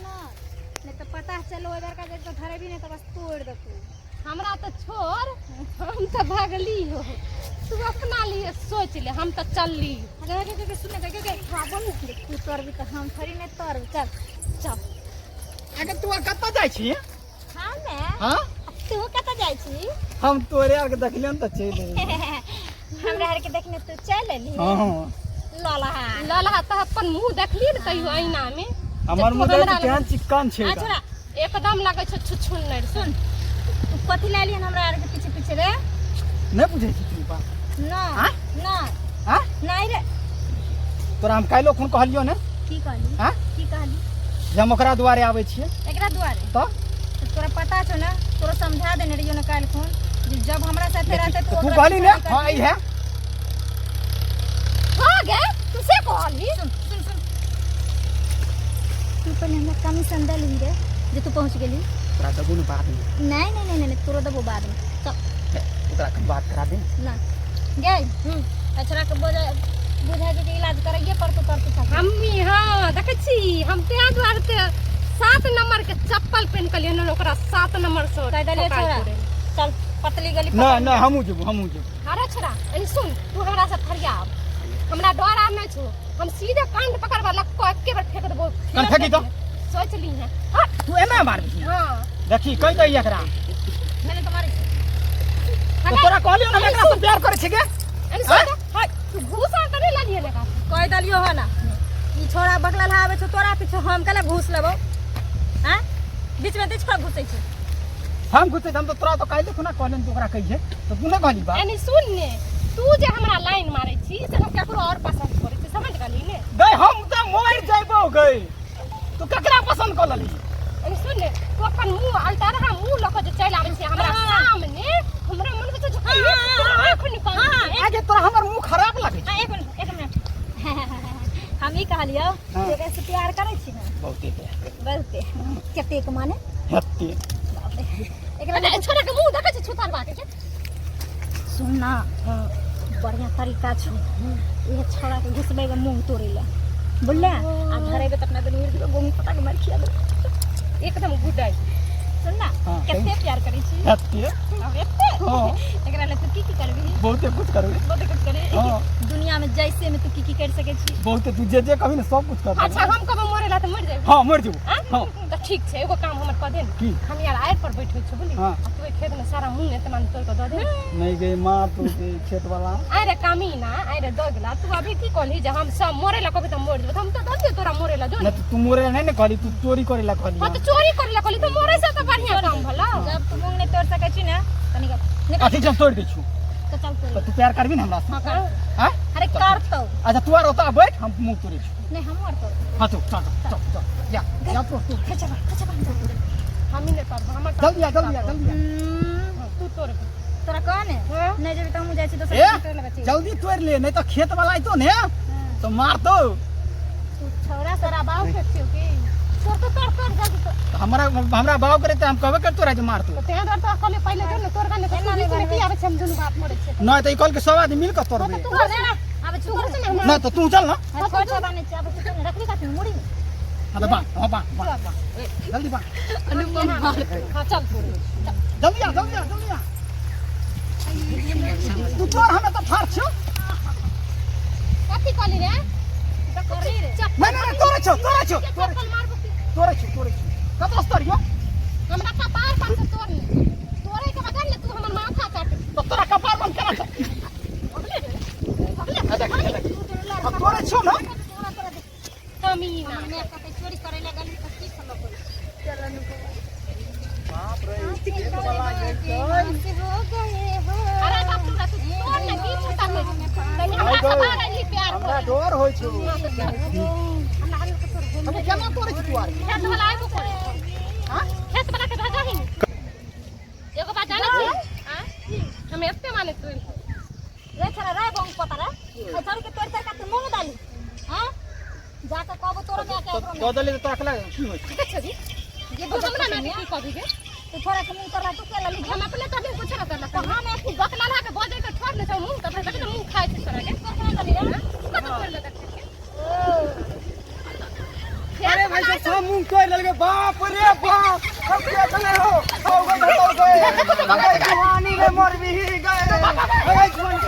ना नहीं तो पता चलो इधर का देख तो धरे भी नहीं तो बस तोड़ दे तू। हमरा तो छोड़, हम तो भागली हो, तू अपना लिए सोच ले, हम तो चलली। अगर सुने के खाबो न तू तोड़ भी तो हम थोड़ी नहीं तोड़। चल चल अगर तू कत्ता जाय छी? हां मैं हां तू कत जाय छी? हम तोरे आर के देखलियन त चल हमरा हर के देखने तू चल ली। हां ललहा तो अपन मुंह देखली न कहियो आईना में, हमर मुंह देख केहन चिक्कन छै। अच्छा एकदम लागे छ छुछुन नहीं। सुन तू कथि ले लियन हमरा आर के पीछे पीछे रे? नहीं बुझै छी तू बात ना हां ना हां नहीं रे। तोरा हम काइलो फोन कहलियो ने की कहली? हां की कहली? जे हम ओकरा दुआरे आबै छियै एकरा दुआरे तो तोरा पता छौ ना, तोरा समझा देने रहियो ना काल फोन जब हमरा साथे रहते तो तू कहली ने हां ई है हां गे तू से कहली। सुन सुन सुन तू पहले हमरा कमीशन दे ली रे जे तू पहुंच गेली। तोरा दबू ने बाद में। नहीं नहीं नहीं नहीं तोरा दबो बाद में। चल ओकरा के बात करा दे ना गई अच्छा के बुझा के इलाज कराइए पड़तो हम हां देखे छी, हम ते द्वार के 7 नंबर के चप्पल पहन के लेन ओकरा 7 नंबर से पैदल छोड़ा। चल पतली गली ना ना हमहू जेबू अरे छोड़ा एनी सुन, तू हमरा से फरिया हमरा डर आ नहीं छो, हम सीधे कांड पकड़वा लक्को एके बार फेंक देबो। कल फेंकी तो सोच ली है तू एना मार दी। हां देखी कह दई एकरा मैंने तुम्हारी तो तोरा कहलियो ना एकरा से प्यार करे छी के। एनी सुन हां तू घूसा करे लालिए लेका कह दलियो हो ना ई छोरा बकला लावे छो तोरा पीछे हम कला घूस लेबो। हां बीच में छोरा घुसै छी हम घुसे हम तो तोरा तो काहे देखो ना कहलन तो ओकरा कहिए तो तू ना कहली बा। एनी सुन ने, तू जे हमरा लाइन मारै छी से हम केकरो और पसंद करै छी, समझ गली ने। गई हम त मोबाइल जाइबो गई तू ककरा पसंद कर लली? एनी सुन ने, तू अपन मुंह अलता रहा, मुंह लक जे चल आबै छी हमरा सामने, हमरा मन में तो आंख निकाल आगे तोरा हमर मुंह खराब लागे छै। एक मिनट हम ई कहलियो जेकरा से प्यार करै छी ना बहुते बहुते कते के माने हत्ते एकरा छोरा के मुंह देखै छी छुतार बात के। सुन ना बढ़िया तरीका छो ये छोरा के घुसबे के मुंह तोड़े ले बोलले आ धरेबे त अपना दिन उड़ के गोमी पता के मार खिया दे एकदम गुड आई। सुन ना कते प्यार करै छी हत्ते एते हां एकरा ले तू की करबी? बहुते कुछ करबे बहुते कुछ करे हां दुनिया में जैसे में तू की कर सके छी बहुते तू जे कभी ना सब कुछ कर। अच्छा हम कब मरेला त मर जाई। हां मर जेबू हां त ठीक छै, एगो काम हमर क दे की हम यार आएर पर बैठे छ बोली हां तू खेत में सारा मुंह ने तमान तोड़ के द दे। नहीं गई मां तू के खेत वाला अरे कामीना अरे दगला तू अभी की कहली जे हम सब मरेला कभी त मर जेबो, हम त दे तोरा मरेला जो ना तू मोरे नहीं ना कहली तू चोरी करेला कहली। हां त चोरी करेला कहली त मरे से त बढ़िया काम भला। जब तू मुंह नहीं तोड़ सके छी ना त निकल अथी जब तोड़ दे छु तो चल तो तोड़ तू प्यार करबी ना हमरा से हां? अरे करतो अच्छा तू आर होता बैठ हम मुंह तोड़े छु। नहीं हम और तोड़ हां तो चल या तो तू खचा हम ही ने करब हमर जल्दी आ तू तोड़ तोरा कौन है नहीं जब तू जाई छी तो ए जल्दी तोड़ ले नहीं तो खेत वाला आई तो ने तो मार दो। तू छोरा तोरा बाऊ के छियो की तोड़ जल्दी तो हमरा बाव करे त हम कहबे कर तोरा जे मार दो। तो ते दर तो कले पहले जो न तोड़ गने तो बीच में की आवे छ हम दुनु बात मरे छ ना तो ई कल के सब आदमी मिल के तोड़बे। तू कर ना अब तू कर ना ना तो तू चल ना छोटा बाने छ अब तू रखली का मुड़ी में हां बा जल्दी बा अनुपम हां चल जल्दी आ तू तोड़ हमें तो फाड़ छ कथि कहली रे तो कर रे नहीं तोड़े छ कतो तोड़ियो हमरा कपार पर से तोड़नी तोड़े के बगल ले तू हमर माथा काट तो तोरा कपार बंद करा छ तोड़े छ ना कमीना मैं कते चोरी करे लगल त की खलो कर चल अनुपम बाप रे खेत वाला ये से हो गए हो अरे बाप तू तोड़ ले की छटा में तनी हमरा कपार आली प्यार हमरा डर होय छ। हमरा हाल के तोड़ हम केना तोड़े छ तू आर खेत वाला आइबो करे हां खेत वाला के भेजा ही एगो बात जाने छी हां हम एते माने तू रे छरा रे बंग पता रे छर के तोड़ का तू मुंह डाली हां जाके कहबो तोरा में के तो दले तो अकला की होय ठीक है जी ये तो हमरा ना की कह दीजिए तू थोड़ा के मुंह कर तू के ला ली हम अपने तभी कुछ ना करला तो हम एक बकला ला के बजे के छोड़ ले मुंह तब तक मुंह खाए छ तोरा के कत कर ले देख अरे भाई सब मुंह मुंह तोड़ लगे बाप रे बाप सब क्या चले हो गए जवानी में मर भी गए